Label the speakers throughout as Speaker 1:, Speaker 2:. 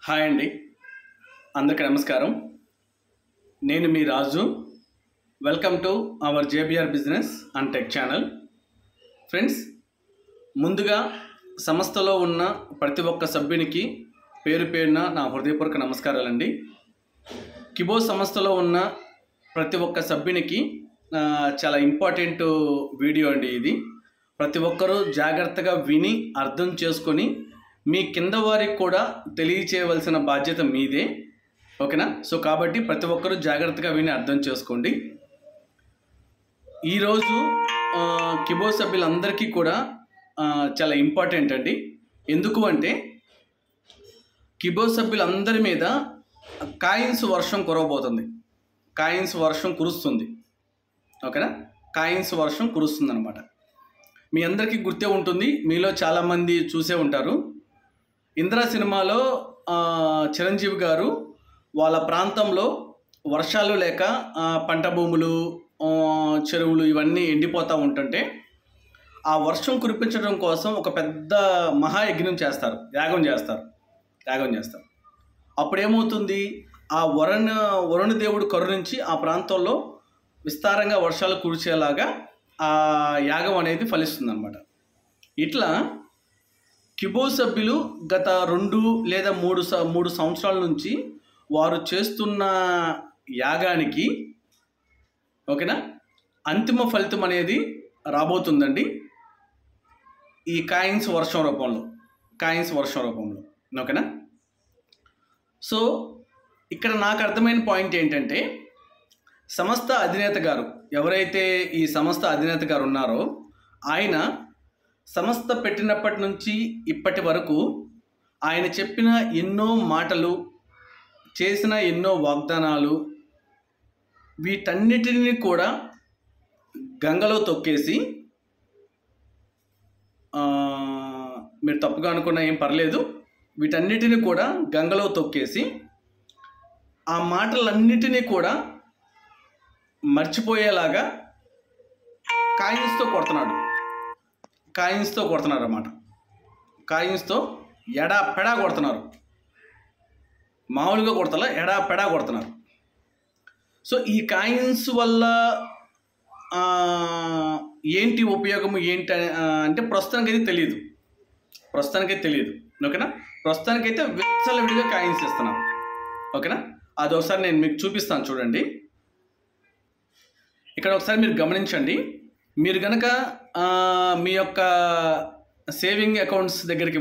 Speaker 1: Hi అండి, అందరికీ నమస్కారం. నేను మీ Raju. Welcome to our JBR business and tech channel. Friends, ముందుగా సంస్థలో ఉన్న ప్రతి ఒక్క సభ్యునికి పేరు పేరున నా హృదయపూర్వక నమస్కారాలండి. కిబో సంస్థలో ఉన్న ప్రతి ఒక్క సభ్యునికి చాలా ఇంపార్టెంట్ వీడియో అండి ఇది. ప్రతి ఒక్కరూ జాగ్రత్తగా విని అర్థం చేసుకొని మీ కింద వారికి కూడా తెలియచేయవలసిన బాధ్యత మీదే, ఓకేనా? సో కాబట్టి ప్రతి ఒక్కరూ జాగ్రత్తగా విని అర్థం చేసుకోండి. ఈరోజు కిబో సభ్యులందరికీ కూడా చాలా ఇంపార్టెంట్ అండి. ఎందుకు అంటే కిబో సభ్యులందరి మీద కాయిన్స్ వర్షం కురవబోతుంది. కాయిన్స్ వర్షం కురుస్తుంది, ఓకేనా? కాయిన్స్ వర్షం కురుస్తుంది అనమాట. మీ అందరికీ గుర్తే ఉంటుంది, మీలో చాలామంది చూసే ఉంటారు. ఇంద్ర సినిమాలో చిరంజీవి గారు వాళ్ళ ప్రాంతంలో వర్షాలు లేక పంట భూములు, చెరువులు ఇవన్నీ ఎండిపోతూ ఉంటుంటే ఆ వర్షం కురిపించడం కోసం ఒక పెద్ద మహాయజ్ఞం చేస్తారు, యాగం చేస్తారు. అప్పుడేమవుతుంది, ఆ వరుణ దేవుడు కరుణించి ఆ ప్రాంతంలో విస్తారంగా వర్షాలు కురిచేలాగా ఆ యాగం అనేది ఫలిస్తుంది అన్నమాట. ఇట్లా కిబో సభ్యులు గత 2 లేదా 3 సంవత్సరాల నుంచి వారు చేస్తున్న యాగానికి, ఓకేనా, అంతిమ ఫలితం అనేది రాబోతుందండి ఈ కాయిన్స్ వర్షం రూపంలో, ఓకేనా? సో ఇక్కడ నాకు అర్థమైన పాయింట్ ఏంటంటే, సంస్థ అధినేత గారు, ఎవరైతే ఈ సంస్థ అధినేత గారు ఉన్నారో ఆయన సంస్థ పెట్టినప్పటి నుంచి ఇప్పటి వరకు ఆయన చెప్పిన ఎన్నో మాటలు, చేసిన ఎన్నో వాగ్దానాలు, వీటన్నిటిని కూడా గంగలో తొక్కేసి, మీరు తప్పుగా అనుకున్నా ఏం పర్లేదు, వీటన్నిటిని కూడా గంగలో తొక్కేసి ఆ మాటలన్నిటినీ కూడా మర్చిపోయేలాగా కాయిన్స్తో కొడుతున్నారు అన్నమాట. కాయిన్స్తో ఎడాపెడా కొడుతున్నారు, మామూలుగా కొడతలా, ఎడాపెడా కొడుతున్నారు. సో ఈ కాయిన్స్ వల్ల ఏంటి ఉపయోగము ఏంటి అంటే ప్రస్తుతానికైతే తెలియదు, ఓకేనా? ప్రస్తుతానికైతే విచ్చలవిడిగా కాయిన్స్ ఇస్తున్నారు, ఓకేనా? అది ఒకసారి నేను మీకు చూపిస్తాను, చూడండి. ఇక్కడ ఒకసారి మీరు గమనించండి. మీరు కనుక మీ యొక్క సేవింగ్ అకౌంట్స్ దగ్గరికి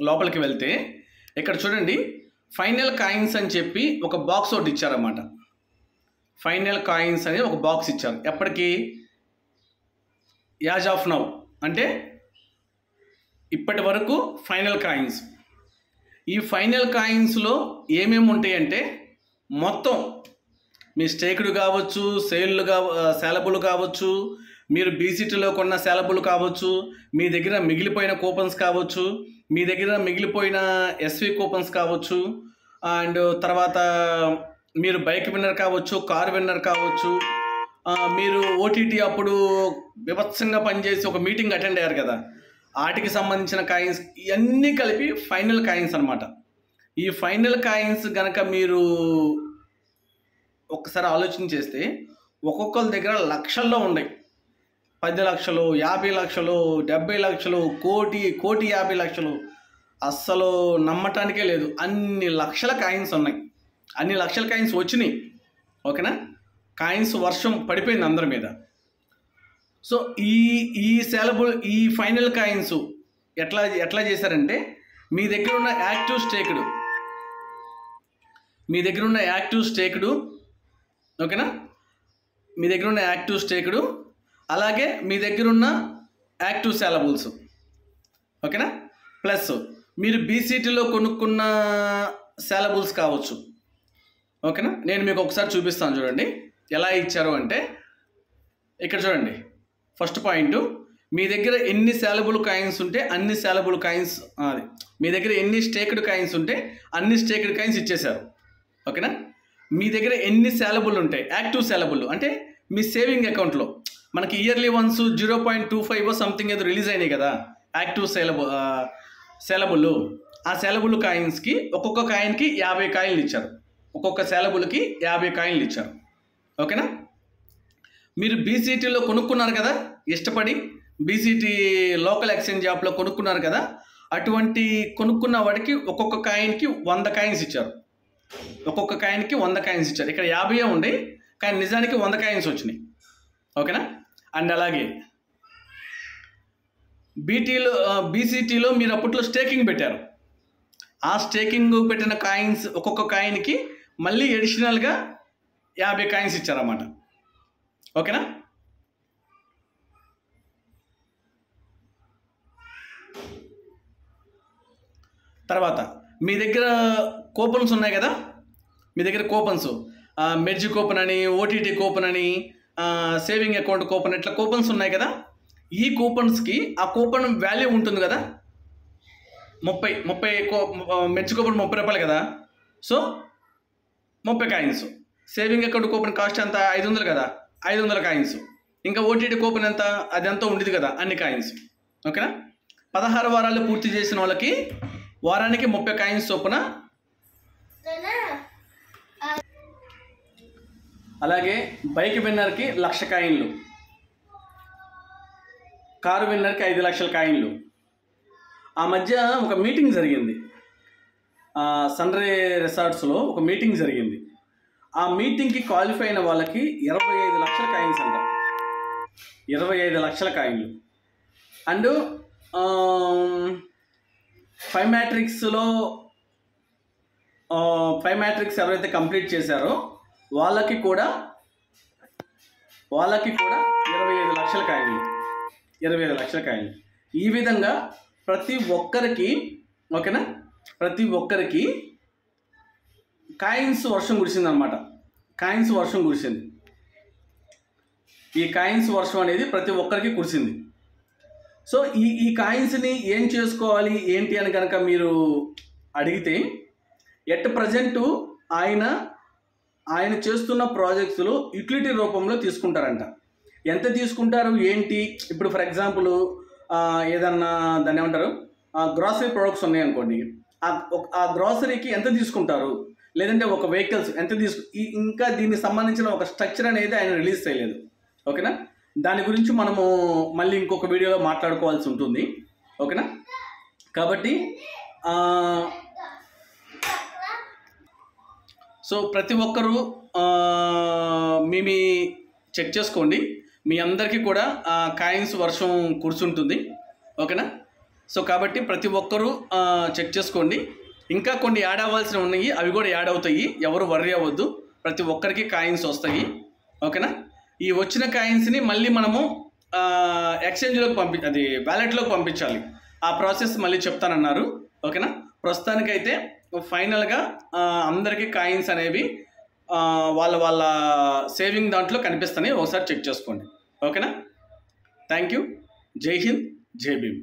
Speaker 1: లోపలికి వెళ్తే ఇక్కడ చూడండి, ఫైనల్ కాయిన్స్ అని చెప్పి ఒక బాక్స్ ఒకటి ఇచ్చారన్నమాట. ఫైనల్ కాయిన్స్ అనేది ఒక బాక్స్ ఇచ్చారు. ఎప్పటికీ యాజ్ ఆఫ్ నౌ, అంటే ఇప్పటి వరకు ఫైనల్ కాయిన్స్. ఈ ఫైనల్ కాయిన్స్లో ఏమేమి ఉంటాయంటే, మొత్తం మీ స్టేక్డ్ కావచ్చు, సేలబుల్ కావచ్చు, మీరు బీసీటీలో కొన్న సేలబుల్ కావచ్చు, మీ దగ్గర మిగిలిపోయిన కూపన్స్ కావచ్చు, మీ దగ్గర మిగిలిపోయిన ఎస్వి కూపన్స్ కావచ్చు, అండ్ తర్వాత మీరు బైక్ విన్నర్ కావచ్చు, కార్ విన్నర్ కావచ్చు, మీరు ఓటీటీ అప్పుడు విభత్సంగా పనిచేసి ఒక మీటింగ్ అటెండ్ అయ్యారు కదా, వాటికి సంబంధించిన కాయిన్స్, ఇవన్నీ కలిపి ఫైనల్ కాయిన్స్ అనమాట. ఈ ఫైనల్ కాయిన్స్ కనుక మీరు ఒక్కసారి ఆలోచన చేస్తే ఒక్కొక్కరి దగ్గర లక్షల్లో ఉన్నాయి. 10 లక్షలు, 50 లక్షలు, 70 లక్షలు, కోటి 50 లక్షలు, అస్సలు నమ్మటానికే లేదు. అన్ని లక్షల కాయిన్స్ ఉన్నాయి, అన్ని లక్షల కాయిన్స్ వచ్చినాయి, ఓకేనా? కాయిన్స్ వర్షం పడిపోయింది అందరి మీద. సో ఈ ఫైనల్ కాయిన్స్ ఎట్లా చేశారంటే, మీ దగ్గర ఉన్న యాక్టివ్ స్టేక్డ్, ఓకేనా? మీ దగ్గర ఉన్న యాక్టివ్ స్టేక్డ్, అలాగే మీ దగ్గర ఉన్న యాక్టివ్ సేలబుల్స్, ఓకేనా? ప్లస్ మీరు బీసీటీలో కొనుక్కున్న సేలబుల్స్ కావచ్చు, ఓకేనా? నేను మీకు ఒకసారి చూపిస్తాను, చూడండి ఎలా ఇచ్చారు అంటే. ఇక్కడ చూడండి, ఫస్ట్ పాయింట్, మీ దగ్గర ఎన్ని సేలబుల్ కాయిన్స్ ఉంటే అన్ని సేలబుల్ కాయిన్స్, మీ దగ్గర ఎన్ని స్టేక్డ్ కాయిన్స్ ఉంటే అన్ని స్టేక్డ్ కాయిన్స్ ఇచ్చేశారు, ఓకేనా? మీ దగ్గర ఎన్ని సేలబుల్ ఉంటాయి, యాక్టివ్ సేలబుల్ అంటే మీ సేవింగ్ అకౌంట్లో మనకి ఇయర్లీ వన్స్ 0.25 సంథింగ్ ఏదో రిలీజ్ అయినాయి కదా యాక్టివ్ సేలబుల్, ఆ సెలబుల్ కాయిన్స్కి ఒక్కొక్క కాయిన్కి 50 కాయిన్లు ఇచ్చారు. ఒక్కొక్క సెలబుల్కి 50 కాయిన్లు ఇచ్చారు. ఓకేనా? మీరు బీసీటీలో కొనుక్కున్నారు కదా, ఇష్టపడి బీసీటీ లోకల్ ఎక్స్చేంజ్ యాప్లో కొనుక్కున్నారు కదా, అటువంటి కొనుక్కున్న వాడికి ఒక్కొక్క కాయిన్కి 100 కాయిన్స్ ఇచ్చారు. ఒక్కొక్క కాయిన్కి 100 కాయిన్స్ ఇచ్చారు. ఇక్కడ 50 ఉండే, కానీ నిజానికి 100 కాయిన్స్ వచ్చినాయి. ఓకేనా? అండ్ అలాగే బీసీటీలో మీరు అప్పట్లో స్టేకింగ్ పెట్టారు. ఆ స్టేకింగ్ పెట్టిన కాయిన్స్ ఒక్కొక్క కాయిన్కి మళ్ళీ ఎడిషనల్గా 50 కాయిన్స్ ఇచ్చారన్నమాట. ఓకేనా? తర్వాత మీ దగ్గర కూపన్స్ ఉన్నాయి కదా, మీ దగ్గర కూపన్స్ మెర్జ్ కూపన్ అని, ఓటీటీ కూపన్ అని, సేవింగ్ అకౌంట్ కూపన్, ఇట్లా కూపన్స్ ఉన్నాయి కదా. ఈ కూపన్స్కి ఆ కూపన్ వాల్యూ ఉంటుంది కదా, 30 మెర్జ్ కూపన్ 30 రూపాయలు కదా. So 30 coins. Saving account coupon cost ఎంత? 500 కదా, 500 కాయిన్స్. ఇంకా ఓటీటీ కూపన్ ఎంత? అది ఎంతో ఉండేది కదా, అన్ని కాయిన్స్. ఓకేనా? 16 వారాలు పూర్తి చేసిన వాళ్ళకి వారానికి 30 కాయిన్స్ చొప్పున. అలాగే బైక్ విన్నర్కి 1,00,000 కాయిన్లు, కారు విన్నర్కి 5,00,000 కాయిన్లు. ఆ మధ్య ఒక మీటింగ్ జరిగింది, సన్రే రిసార్ట్స్లో ఒక మీటింగ్ జరిగింది. ఆ మీటింగ్కి క్వాలిఫై అయిన వాళ్ళకి 25 లక్షల కాయిన్స్ అంట. 25 లక్షల కాయిన్లు. అండ్ 5 మ్యాట్రిక్స్ ఎవరైతే కంప్లీట్ చేశారో వాళ్ళకి కూడా 25 లక్షల కాయిన్లు. 25 లక్షల కాయిన్లు. ఈ విధంగా ప్రతి ఒక్కరికి, ఓకేనా, ప్రతి ఒక్కరికి కాయిన్స్ వర్షం కురిసింది అనమాట. కాయిన్స్ వర్షం కురిసింది. ఈ కాయిన్స్ వర్షం అనేది ప్రతి ఒక్కరికి కురిసింది. సో ఈ కాయిన్స్ని ఏం చేసుకోవాలి ఏంటి అని కనుక మీరు అడిగితే, ఎట్ ప్రజెంటు ఆయన చేస్తున్న ప్రాజెక్ట్స్లో యుటిలిటీ రూపంలో తీసుకుంటారంట. ఎంత తీసుకుంటారు ఏంటి? ఇప్పుడు ఫర్ ఎగ్జాంపుల్ ఏదన్నా దాన్ని ఏమంటారు, గ్రాసరీ ప్రొడక్ట్స్ ఉన్నాయనుకోండి, ఆ గ్రాసరీకి ఎంత తీసుకుంటారు, లేదంటే ఒక వెహికల్స్ ఎంత ఇంకా దీనికి సంబంధించిన ఒక స్ట్రక్చర్ అనేది ఆయన రిలీజ్ చేయలేదు. ఓకేనా? దాని గురించి మనము మళ్ళీ ఇంకొక వీడియోలో మాట్లాడుకోవాల్సి ఉంటుంది. ఓకేనా? కాబట్టి సో ప్రతి ఒక్కరూ మీ చెక్ చేసుకోండి. మీ అందరికీ కూడా కాయిన్స్ వర్షం కురుచుంటుంది. ఓకేనా? సో కాబట్టి ప్రతి ఒక్కరూ చెక్ చేసుకోండి. ఇంకా కొన్ని యాడ్ అవ్వాల్సినవి ఉన్నాయి, అవి కూడా యాడ్ అవుతాయి. ఎవరు వర్రీ అవ్వద్దు, ప్రతి ఒక్కరికి కాయిన్స్ వస్తాయి. ఓకేనా? ఈ వచ్చిన కాయిన్స్ని మళ్ళీ మనము ఎక్స్చేంజ్లోకి అది వ్యాలెట్లోకి పంపించాలి. ఆ ప్రాసెస్ మళ్ళీ చెప్తానన్నారు. ఓకేనా? ప్రస్తుతానికైతే ఫైనల్గా అందరికీ కాయిన్స్ అనేవి వాళ్ళ సేవింగ్ దాంట్లో కనిపిస్తాయి. ఒకసారి చెక్ చేసుకోండి. ఓకేనా? Thank you. జై హింద్, జై భీమ్.